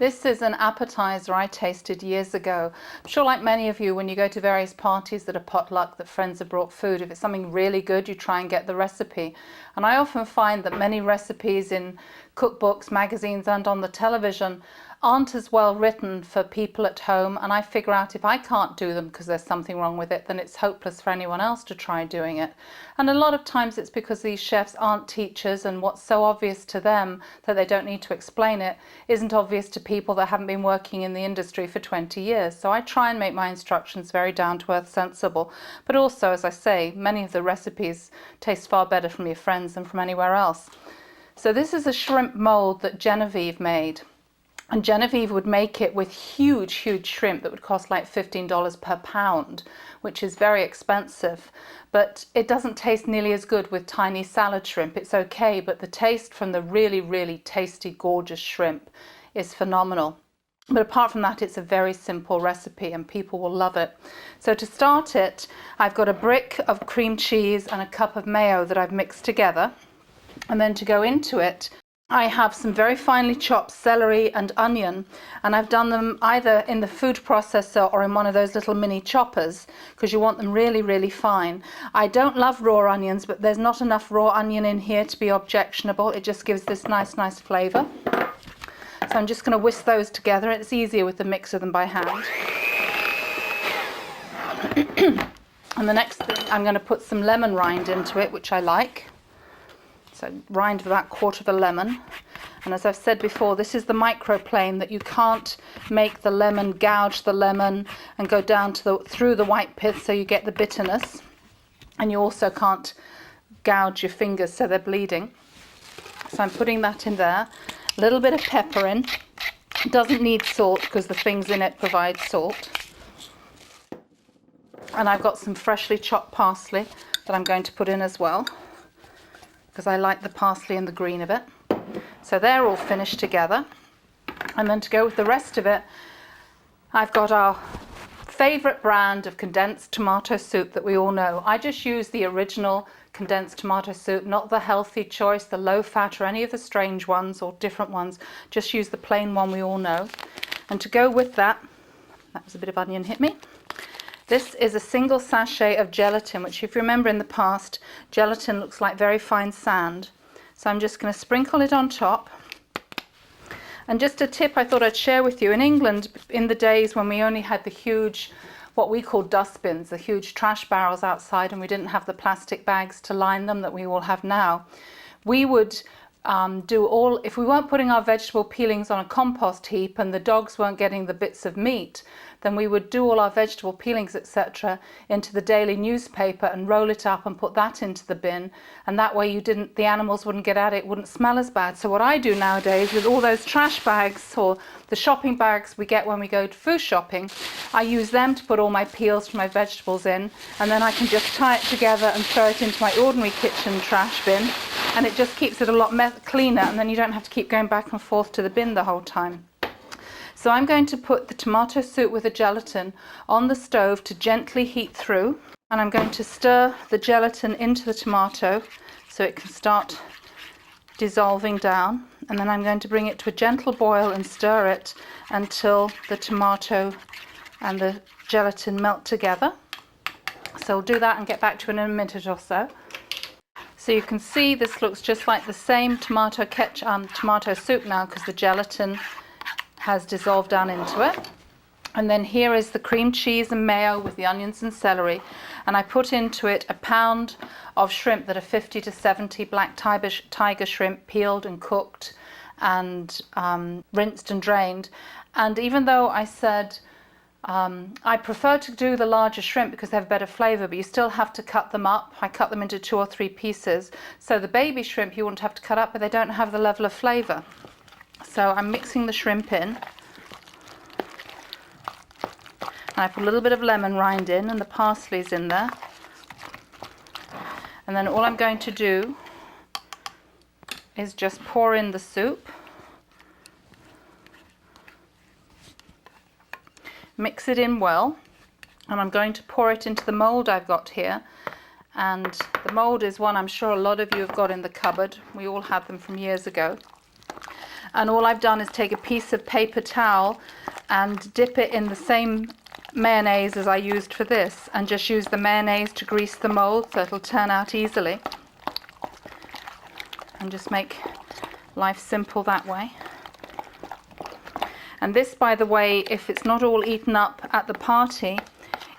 This is an appetizer I tasted years ago. I'm sure like many of you, when you go to various parties that are potluck, that friends have brought food, if it's something really good, you try and get the recipe. And I often find that many recipes in cookbooks, magazines and on the television aren't as well written for people at home, and I figure out if I can't do them because there's something wrong with it, then it's hopeless for anyone else to try doing it. And a lot of times it's because these chefs aren't teachers, and what's so obvious to them that they don't need to explain it isn't obvious to people that haven't been working in the industry for 20 years. So I try and make my instructions very down to earth, sensible, but also, as I say, many of the recipes taste far better from your friends than from anywhere else. So this is a shrimp mold that Genevieve made. And Genevieve would make it with huge, huge shrimp that would cost like $15 per pound, which is very expensive. But it doesn't taste nearly as good with tiny salad shrimp. It's okay, but the taste from the really, really tasty, gorgeous shrimp is phenomenal. But apart from that, it's a very simple recipe and people will love it. So to start it, I've got a brick of cream cheese and a cup of mayo that I've mixed together. And then to go into it, I have some very finely chopped celery and onion, and I've done them either in the food processor or in one of those little mini choppers because you want them really, really fine. I don't love raw onions, but there's not enough raw onion in here to be objectionable. It just gives this nice flavour. So I'm just going to whisk those together. It's easier with the mixer than by hand. And the next thing, I'm going to put some lemon rind into it, which I like. So rind of about 1/4 of a lemon. And as I've said before, this is the microplane that you can't make the lemon, gouge the lemon and go down to through the white pith so you get the bitterness. And you also can't gouge your fingers so they're bleeding. So I'm putting that in there. A little bit of pepper in. It doesn't need salt because the things in it provide salt. And I've got some freshly chopped parsley that I'm going to put in as well, because I like the parsley and the green of it. So they're all finished together. And then to go with the rest of it, I've got our favourite brand of condensed tomato soup that we all know. I just use the original condensed tomato soup, not the healthy choice, the low fat or any of the strange ones or different ones. Just use the plain one we all know. And to go with that was a bit of onion hit me. This is a single sachet of gelatin, which if you remember in the past, gelatin looks like very fine sand. So I'm just going to sprinkle it on top. And just a tip I thought I'd share with you. In England, in the days when we only had the huge, what we call dustbins, the huge trash barrels outside, and we didn't have the plastic bags to line them that we all have now, we would if we weren't putting our vegetable peelings on a compost heap and the dogs weren't getting the bits of meat, then we would do all our vegetable peelings, etc., into the daily newspaper and roll it up and put that into the bin. And that way the animals wouldn't get at it, wouldn't smell as bad. So what I do nowadays with all those trash bags or the shopping bags we get when we go to food shopping, I use them to put all my peels from my vegetables in, and then I can just tie it together and throw it into my ordinary kitchen trash bin, and it just keeps it a lot cleaner, and then you don't have to keep going back and forth to the bin the whole time. So I'm going to put the tomato soup with the gelatin on the stove to gently heat through, and I'm going to stir the gelatin into the tomato so it can start dissolving down, and then I'm going to bring it to a gentle boil and stir it until the tomato and the gelatin melt together. So I'll do that and get back to it in a minute or so. So you can see this looks just like the same tomato soup now, because the gelatin has dissolved down into it. And then here is the cream cheese and mayo with the onions and celery, and I put into it a pound of shrimp that are 50 to 70 black tiger shrimp, peeled and cooked and rinsed and drained. And even though I said I prefer to do the larger shrimp because they have better flavour, but you still have to cut them up. I cut them into 2 or 3 pieces. So the baby shrimp you wouldn't have to cut up, but they don't have the level of flavour. So I'm mixing the shrimp in. And I put a little bit of lemon rind in, and the parsley's in there. And then all I'm going to do is just pour in the soup. Mix it in well, and I'm going to pour it into the mould I've got here. And the mould is one I'm sure a lot of you have got in the cupboard. We all had them from years ago. And all I've done is take a piece of paper towel and dip it in the same mayonnaise as I used for this, and just use the mayonnaise to grease the mold so it'll turn out easily, and just make life simple that way. And this, by the way, if it's not all eaten up at the party,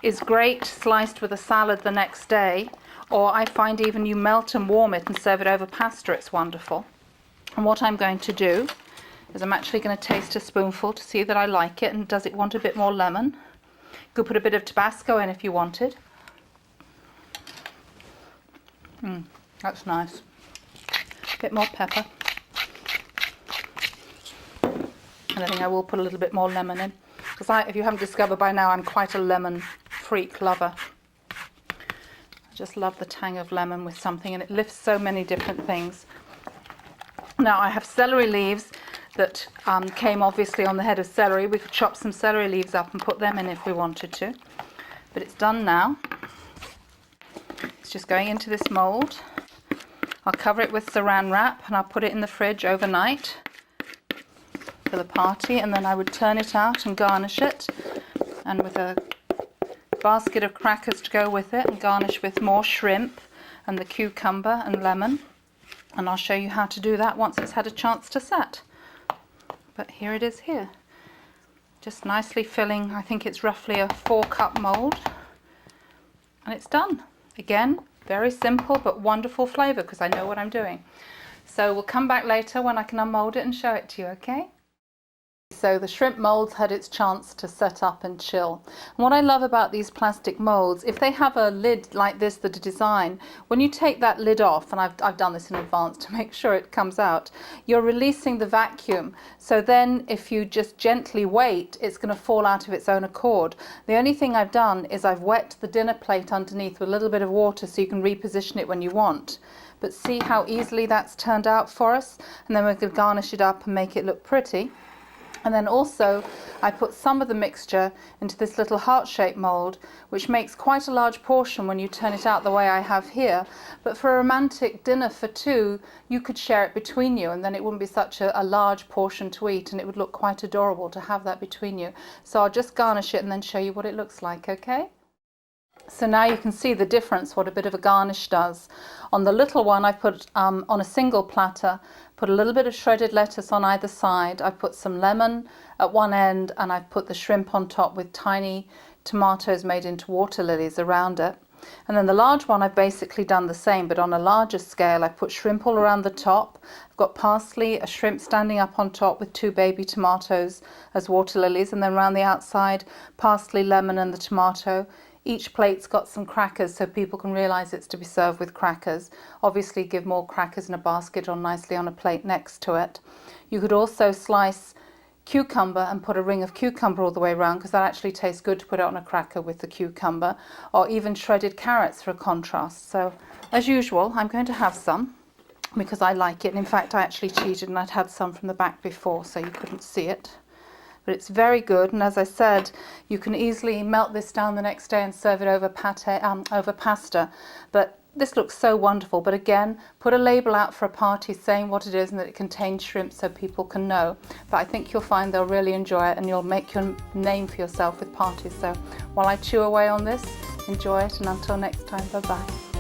is great sliced with a salad the next day, or I find even you melt and warm it and serve it over pasta, it's wonderful. And what I'm going to do is I'm actually going to taste a spoonful to see that I like it, and does it want a bit more lemon? You could put a bit of Tabasco in if you wanted. That's nice. A bit more pepper. And I think I will put a little bit more lemon in, because if you haven't discovered by now, I'm quite a lemon freak lover. I just love the tang of lemon with something, and it lifts so many different things. Now I have celery leaves that came obviously on the head of celery. We could chop some celery leaves up and put them in if we wanted to, but it's done now. It's just going into this mold. I'll cover it with saran wrap and I'll put it in the fridge overnight for the party, and then I would turn it out and garnish it, and with a basket of crackers to go with it, and garnish with more shrimp and the cucumber and lemon. And I'll show you how to do that once it's had a chance to set. But here it is here. Just nicely filling, I think it's roughly a 4-cup mold. And it's done. Again, very simple but wonderful flavour, because I know what I'm doing. So we'll come back later when I can unmold it and show it to you, okay? So the shrimp molds had its chance to set up and chill. And what I love about these plastic molds, if they have a lid like this, the design, when you take that lid off, and I've done this in advance to make sure it comes out, you're releasing the vacuum. So then if you just gently wait, it's going to fall out of its own accord. The only thing I've done is I've wet the dinner plate underneath with a little bit of water so you can reposition it when you want. But see how easily that's turned out for us? And then we're going to garnish it up and make it look pretty. And then also I put some of the mixture into this little heart-shaped mold, which makes quite a large portion when you turn it out the way I have here. But for a romantic dinner for 2, you could share it between you, and then it wouldn't be such a large portion to eat, and it would look quite adorable to have that between you. So I'll just garnish it and then show you what it looks like, okay? So now you can see the difference, what a bit of a garnish does. On the little one I put on a single platter, put a little bit of shredded lettuce on either side. I put some lemon at one end, and I've put the shrimp on top with tiny tomatoes made into water lilies around it. And then the large one I've basically done the same, but on a larger scale. I put shrimp all around the top. I've got parsley, a shrimp standing up on top with 2 baby tomatoes as water lilies, and then around the outside parsley, lemon and the tomato. Each plate's got some crackers so people can realise it's to be served with crackers. Obviously give more crackers in a basket or nicely on a plate next to it. You could also slice cucumber and put a ring of cucumber all the way around, because that actually tastes good to put it on a cracker with the cucumber, or even shredded carrots for a contrast. So as usual, I'm going to have some because I like it. And in fact, I actually cheated and I'd had some from the back before, so you couldn't see it. But it's very good, and as I said, you can easily melt this down the next day and serve it over over pasta. But this looks so wonderful. But again, put a label out for a party saying what it is and that it contains shrimp so people can know. But I think you'll find they'll really enjoy it, and you'll make your name for yourself with parties. So while I chew away on this, enjoy it, and until next time, bye-bye.